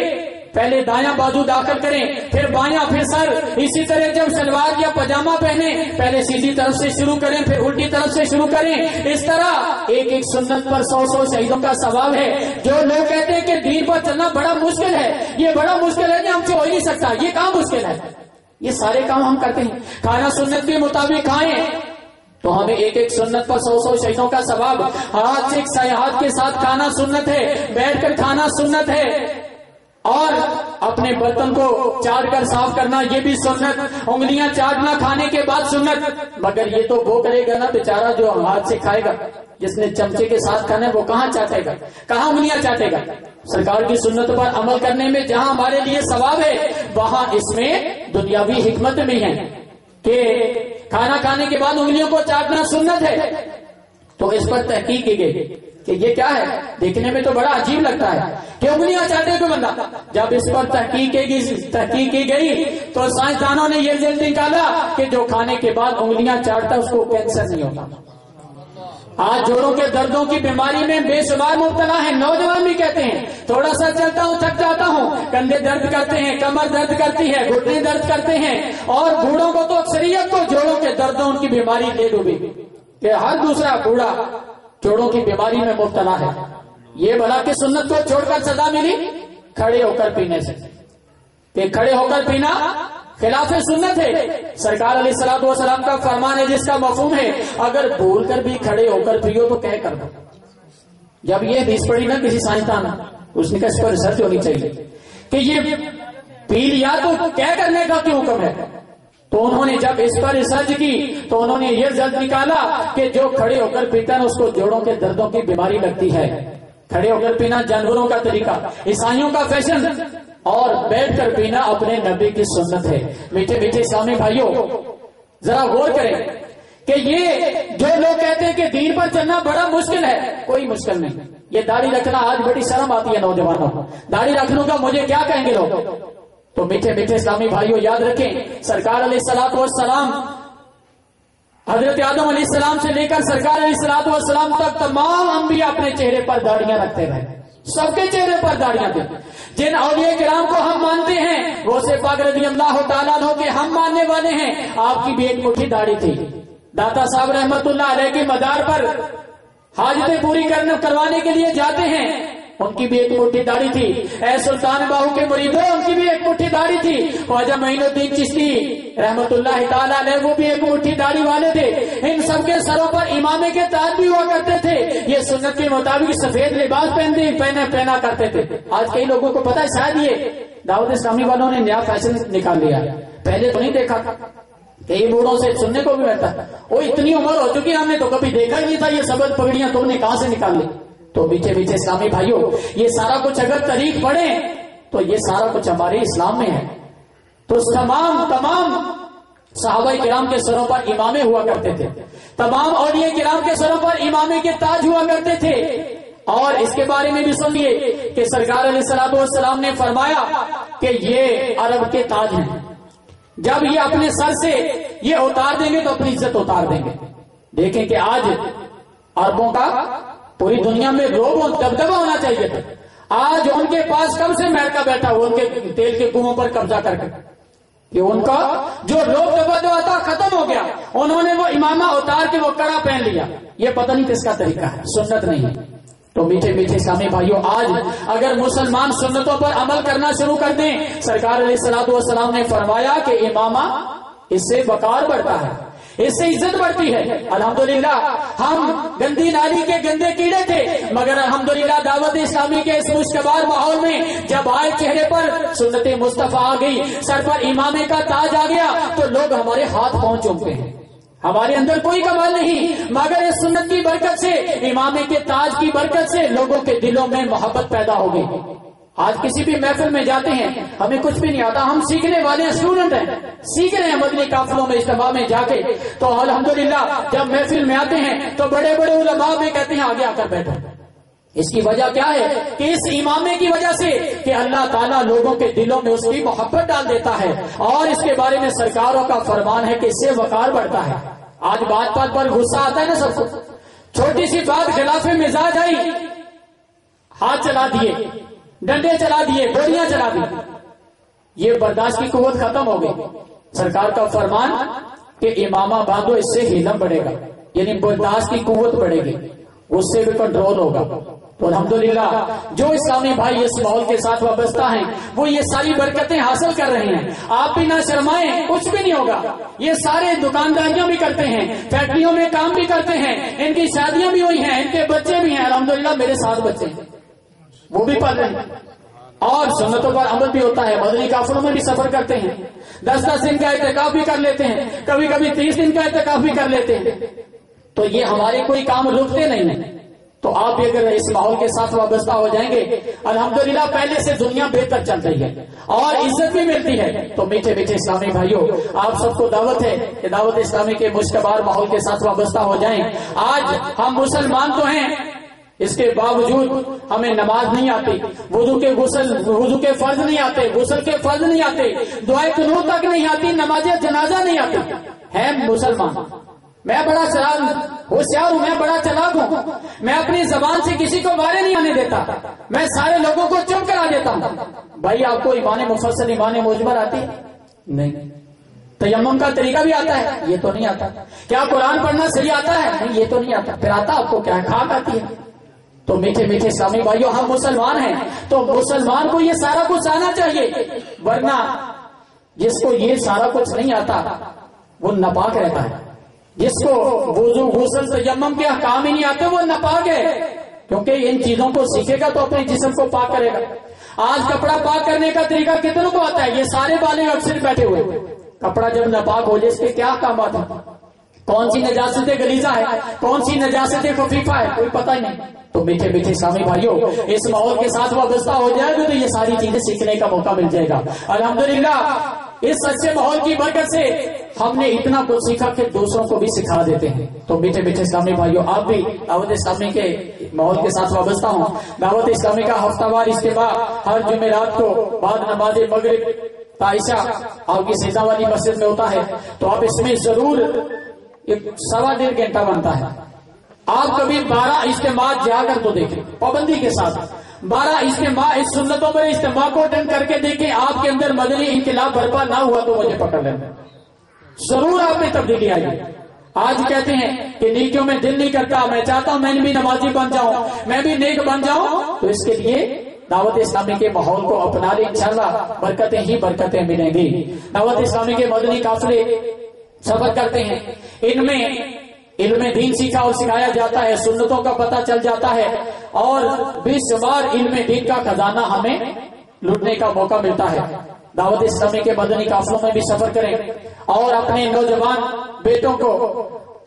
پہلے دایاں بازو داخل کریں، پھر بایاں، پھر سر۔ اسی طرح جب شلوار یا پاجامہ پہنے پہلے سیدھی طرف سے شروع کریں، پھر الٹی طرف سے شروع کریں۔ اس طرح ایک ایک سنت پر 100 شہیدوں کا ثواب ہے۔ جو لوگ کہتے ہیں کہ دین پر چلنا بڑا مشکل ہے، یہ بڑا مشکل ہے کہ ہم سے ہو ہی نہیں سکتا، یہ کام مشکل ہے؟ یہ سارے کام ہم کرتے ہیں۔ کھانا سنت کے مطابق کھائیں تو ہمیں ایک ایک سنت پر 100 شہیدوں کا ثواب۔ ہاتھ سے ایک سیاحت کے ساتھ کھانا سنت ہے، بیٹھ کر کھانا سنت ہے۔ اور اپنے برتن کو چاٹ کر صاف کرنا یہ بھی سنت، انگلیاں چاٹنا کھانے کے بعد سنت، مگر یہ تو وہ کرے گا نا بیچارہ جو ہاتھ سے کھائے گا، جس نے چمچے کے ساتھ کھانا ہے وہ کہاں چاٹے گا، کہاں انگلیاں چاٹے گا؟ سرکار کی سنت پر عمل کرنے میں جہاں ہمارے لیے ثواب ہے وہاں اس میں دنیاوی حکمت بھی ہے کہ کھانا کھانے کے بعد انگلیوں کو چاٹنا سنت ہے۔ تو اس پر تحقیق کی گئی کہ یہ کیا ہے، دیکھنے میں تو بڑا عجیب لگتا ہے کہ انگلیاں چاٹے کوئی بندہ۔ جب اس پر تحقیق کی گئی تو سائنسدانوں نے یہ ریزلٹ نکالا کہ جو کھانے کے بعد انگلیاں چاٹتا اس کو کینسر نہیں ہوتا۔ آج جوڑوں کے دردوں کی بیماری میں بے شمار مبتلا ہے، نوجوان بھی کہتے ہیں تھوڑا سا چلتا ہوں تھک جاتا ہوں، کندھے درد کرتے ہیں، کمر درد کرتی ہے، گھٹنے درد کرتے ہیں، اور بوڑھوں کو تو اکثریت کو جوڑوں کے دردوں ان کی بیماری لے ڈوبی کہ ہر دوسرا بوڑھا جوڑوں کی بیماری میں مبتلا ہے۔ یہ بھلا کہ سنت کو چھوڑ کر سزا ملی کھڑے ہو کر پینے سے، کہ کھڑے ہو کر پینا خلاف سنت ہے۔ سرکار علیہ الصلوۃ والسلام کا فرمان ہے جس کا مفہوم ہے اگر بھول کر بھی کھڑے ہو کر پیو تو کہہ کر دو۔ جب یہ حدیث پڑھی نا کسی سائنسدان اس نے کہا اس پر ریسرچ ہونی چاہیے کہ یہ پی لیا تو کہہ کرنے کا کیوں حکم ہے؟ تو انہوں نے جب اس پر ریسرچ کی تو انہوں نے یہ رزلٹ نکالا کہ جو کھڑے ہو کر پیتا ہے اس کو جوڑوں کے دردوں کی بیماری لگتی ہے۔ کھڑے ہو کر پینا جانوروں کا طریقہ، عیسائیوں کا فیشن، اور بیٹھ کر پینا اپنے نبی کی سنت ہے۔ میٹھے میٹھے اسلامی بھائیوں ذرا غور کریں کہ یہ جو لوگ کہتے ہیں کہ دین پر چلنا بڑا مشکل ہے، کوئی مشکل نہیں۔ یہ داڑھی رکھنا آج بڑی شرم آتی ہے نوجوانوں کو، داڑھی رکھنے کا مجھے کیا کہیں گے لوگ؟ تو میٹھے میٹھے اسلامی بھائیوں یاد رکھیں سرکار علیہ الصلوۃ والسلام حضرت آدم علیہ السلام سے لے کر سرکار علیہ الصلوۃ والسلام تک تمام انبیاء اپنے چہرے پر داڑیاں رکھتے رہے، سب کے چہرے پر داڑیاں تھیں۔ جن اولیاء کرام کو ہم مانتے ہیں وہ سے پاک رضی اللہ تعالیٰ عنہ کے ہم ماننے والے ہیں، آپ کی بھی ایک مٹھی داڑھی تھی۔ داتا صاحب رحمت اللہ علیہ کے مدار پر حاجتیں پوری کروانے کے لیے جاتے ہیں، ان کی بھی ایک مٹھی داڑھی تھی۔ اے سلطان باہو کے مریدوں ان کی بھی ایک مٹھی داڑھی تھی۔ خواجہ معین الدین چشتی رحمت اللہ تعالیٰ علیہ وہ بھی ایک مٹھی داڑھی والے تھے۔ ان سب کے سروں پر امامے کے تاج بھی ہوا کرتے تھے، یہ سنت کے مطابق سفید لباس پہنا کرتے تھے۔ آج کئی لوگوں کو پتا ہے شاید یہ دعوت اسلامی والوں نے نیا فیشن نکال لیا، پہلے تو نہیں دیکھا تھا، کئی بوڑھوں سے سننے کو بھی ملتا ہے وہ اتنی عمر ہو چکی ہم نے تو کبھی دیکھا ہی نہیں تھا، یہ سبز پگڑیاں تم نے کہاں سے نکال لی؟ تو میٹھے میٹھے اسلامی بھائیوں یہ سارا کچھ اگر تاریخ پڑھیں تو یہ سارا کچھ ہمارے اسلام میں ہے۔ تو تمام صحابہ کرام کے سروں پر امامے ہوا کرتے تھے، تمام اولیاء کرام کے سروں پر امامے کے تاج ہوا کرتے تھے۔ اور اس کے بارے میں بھی سنیے کہ سرکار علیہ الصلوۃ والسلام نے فرمایا کہ یہ عرب کے تاج ہیں، جب یہ اپنے سر سے یہ اتار دیں گے تو اپنی عزت اتار دیں گے۔ دیکھیں کہ آج عربوں کا پوری دنیا میں روب دبدبہ ہونا چاہیے تھا، آج ان کے پاس کب سے امریکہ بیٹھا ہوا ان کے تیل کے کنووں پر قبضہ کر کے کہ ان کا جو روب دبدبہ تھا ختم ہو گیا، انہوں نے وہ امامہ اتار کے وہ کڑا پہن لیا۔ یہ پتہ نہیں کس کا طریقہ ہے، سنت نہیں ہے۔ تو میٹھے میٹھے اسلامی بھائیوں آج اگر مسلمان سنتوں پر عمل کرنا شروع کر دیں، سرکار علیہ الصلوۃ والسلام نے فرمایا کہ امامہ اس سے وقار بڑھتا ہے، اس سے عزت بڑھتی ہے۔ الحمدللہ ہم گندی نالی کے گندے کیڑے تھے، مگر الحمدللہ دعوت اسلامی کے اس مشکبار ماحول میں جب آئے چہرے پر سنت مصطفیٰ آ گئی، سر پر امامے کا تاج آ گیا تو لوگ ہمارے ہاتھ پاؤں چومتے ہیں۔ ہمارے اندر کوئی کمال نہیں، مگر اس سنت کی برکت سے، امامے کے تاج کی برکت سے لوگوں کے دلوں میں محبت پیدا ہو گئی۔ آج کسی بھی محفل میں جاتے ہیں ہمیں کچھ بھی نہیں آتا، ہم سیکھنے والے اسٹوڈنٹ ہیں، سیکھ رہے ہیں مدنی قافلوں میں اجتماع میں جا کے۔ تو الحمدللہ جب محفل میں آتے ہیں تو بڑے بڑے علماء بھی کہتے ہیں آگے آ کر بیٹھو۔ اس کی وجہ کیا ہے کہ اس امامے کی وجہ سے کہ اللہ تعالیٰ لوگوں کے دلوں میں اس کی محبت ڈال دیتا ہے، اور اس کے بارے میں سرکاروں کا فرمان ہے کہ اس سے وقار بڑھتا ہے۔ آج بات بات پر غصہ آتا ہے نا سب کو، چھوٹی سی بات خلاف مزاج آئی، ہاتھ چلا دیے، ڈنڈے چلا دیے، گولیاں چلا دی، یہ برداشت کی قوت ختم ہو گئی۔ سرکار کا فرمان کہ امامہ باندھو، اس سے ہلم بڑھے گا، یعنی برداشت کی قوت بڑھے گی، اس سے بھی کنٹرول ہوگا۔ تو الحمدللہ جو اسلامی بھائی اس ماحول کے ساتھ وابستہ ہیں وہ یہ ساری برکتیں حاصل کر رہے ہیں۔ آپ بھی نہ شرمائیں، کچھ بھی نہیں ہوگا۔ یہ سارے دکانداریاں بھی کرتے ہیں، فیکٹریوں میں کام بھی کرتے ہیں، ان کی شادیاں بھی ہوئی ہیں، ان کے بچے بھی ہیں، الحمدللہ میرے 7 بچے ہیں، وہ بھی پڑھ رہے ہیں۔ اور سنتوں پر عمل بھی ہوتا ہے. مدنی قافلوں میں بھی سفر کرتے ہیں, 10 دن کا اعتکاف بھی کر لیتے ہیں, کبھی کبھی 30 دن کا اعتکاف بھی کر لیتے ہیں. تو یہ ہمارے کوئی کام رکتے نہیں ہیں. تو آپ بھی اگر اس ماحول کے ساتھ وابستہ ہو جائیں گے, الحمدللہ پہلے سے دنیا بہتر چل رہی ہے اور عزت بھی ملتی ہے. تو میٹھے میٹھے اسلامی بھائیوں, آپ سب کو دعوت ہے کہ دعوت اسلامی کے مشتبار ماحول کے ساتھ وابستہ ہو جائیں. آج ہم مسلمان تو ہیں, اس کے باوجود ہمیں نماز نہیں آتی, وضو کے فرض نہیں آتے, غسل کے فرض نہیں آتے, دعائے قنوت تک نہیں آتی, نماز جنازہ نہیں آتی. ہے مسلمان. میں بڑا ہوشیار ہوں, میں بڑا چلاک ہوں, میں اپنی زبان سے کسی کو بارے نہیں آنے دیتا, میں سارے لوگوں کو چپ کرا دیتا ہوں. بھائی آپ کو ایمان مفصل ایمان مجبر آتی نہیں؟ تیمم کا طریقہ بھی آتا ہے؟ یہ تو نہیں آتا. کیا قرآن پڑھنا صحیح آتا ہے؟ نہیں, یہ تو نہیں آتا. پھر آتا آپ کو کیا ہے؟ خاک آتی ہے. تو میٹھے میٹھے اسلامی بھائیوں, ہم مسلمان ہیں تو مسلمان کو یہ سارا کچھ آنا چاہیے, ورنہ جس کو یہ سارا کچھ نہیں آتا وہ ناپاک رہتا ہے. جس کو وضو غسل تیمم کے احکام ہی نہیں آتے وہ ناپاک ہے, کیونکہ ان چیزوں کو سیکھے گا تو اپنے جسم کو پاک کرے گا. آج کپڑا پاک کرنے کا طریقہ کتنوں کو آتا ہے؟ یہ سارے بالغ اکثر بیٹھے ہوئے. کپڑا جب ناپاک ہو جائے اس کے کیا احکامات ہیں؟ کون سی نجاست غلیظہ ہے, کون سی نجاست خفیفہ ہے, کوئی پتہ ہی نہیں. تو میٹھے میٹھے اسلامی بھائیوں, اس ماحول کے ساتھ وابستہ ہو جائے گا تو یہ ساری چیزیں سیکھنے کا موقع مل جائے گا. الحمدللہ اس اچھے ماحول کی برکت سے ہم نے اتنا کچھ سیکھا کہ دوسروں کو بھی سکھا دیتے ہیں. تو میٹھے میٹھے اسلامی بھائیوں, آپ بھی دعوت اسلامی کے ماحول کے ساتھ وابستہ ہوں. دعوت اسلامی کا ہفتہ وار اجتماع ہر جمعرات کو بعد نماز مغرب عائشہ آپ کی سیزا والی مسجد میں ہوتا ہے. تو آپ اس میں ضرور 1.25 گھنٹہ بنتا ہے. آپ کبھی 12 اجتماع جا کر تو دیکھیں, پابندی کے ساتھ 12 اجتماع, اس سنتوں پر اجتماع کو اٹینڈ کر کے دیکھیں. آپ کے اندر مدنی انقلاب برپا نہ ہوا تو مجھے پکڑ لینا, ضرور آپ میں تبدیلی آئی. آج کہتے ہیں کہ نیکیوں میں دل نہیں کرتا, میں چاہتا ہوں میں بھی نمازی بن جاؤں, میں بھی نیک بن جاؤں. تو اس کے لیے دعوت اسلامی کے ماحول کو اپنا لیں, انشاءاللہ برکتیں ہی برکتیں ملیں گی. دعوت اسلامی کے مدنی قافلے سفر کرتے ہیں, ان میں علم دین سیکھا اور سکھایا جاتا ہے, سنتوں کا پتہ چل جاتا ہے, اور بے شمار علم دین کا خزانہ ہمیں لوٹنے کا موقع ملتا ہے. دعوت اسلامی کے مدنی قافلوں میں بھی سفر کریں اور اپنے نوجوان بیٹوں کو,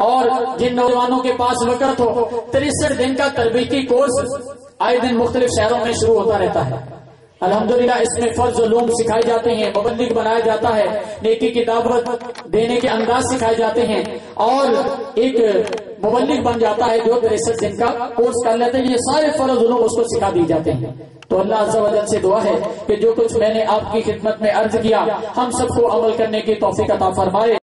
اور جن نوجوانوں کے پاس وقت ہو, 63 دن کا تربیتی کورس آئے دن مختلف شہروں میں شروع ہوتا رہتا ہے. الحمدللہ اس میں فرض علوم سکھائے جاتے ہیں, مبلغ بنایا جاتا ہے, نیکی کی دعوت دینے کے انداز سکھائے جاتے ہیں, اور ایک مبلغ بن جاتا ہے جو 63 دن کا کورس کر لیتے ہیں. یہ سارے فرض علوم اس کو سکھا دی جاتے ہیں. تو اللہ عز و جل سے دعا ہے کہ جو کچھ میں نے آپ کی خدمت میں عرض کیا, ہم سب کو عمل کرنے کی توفیق عطا فرمائے.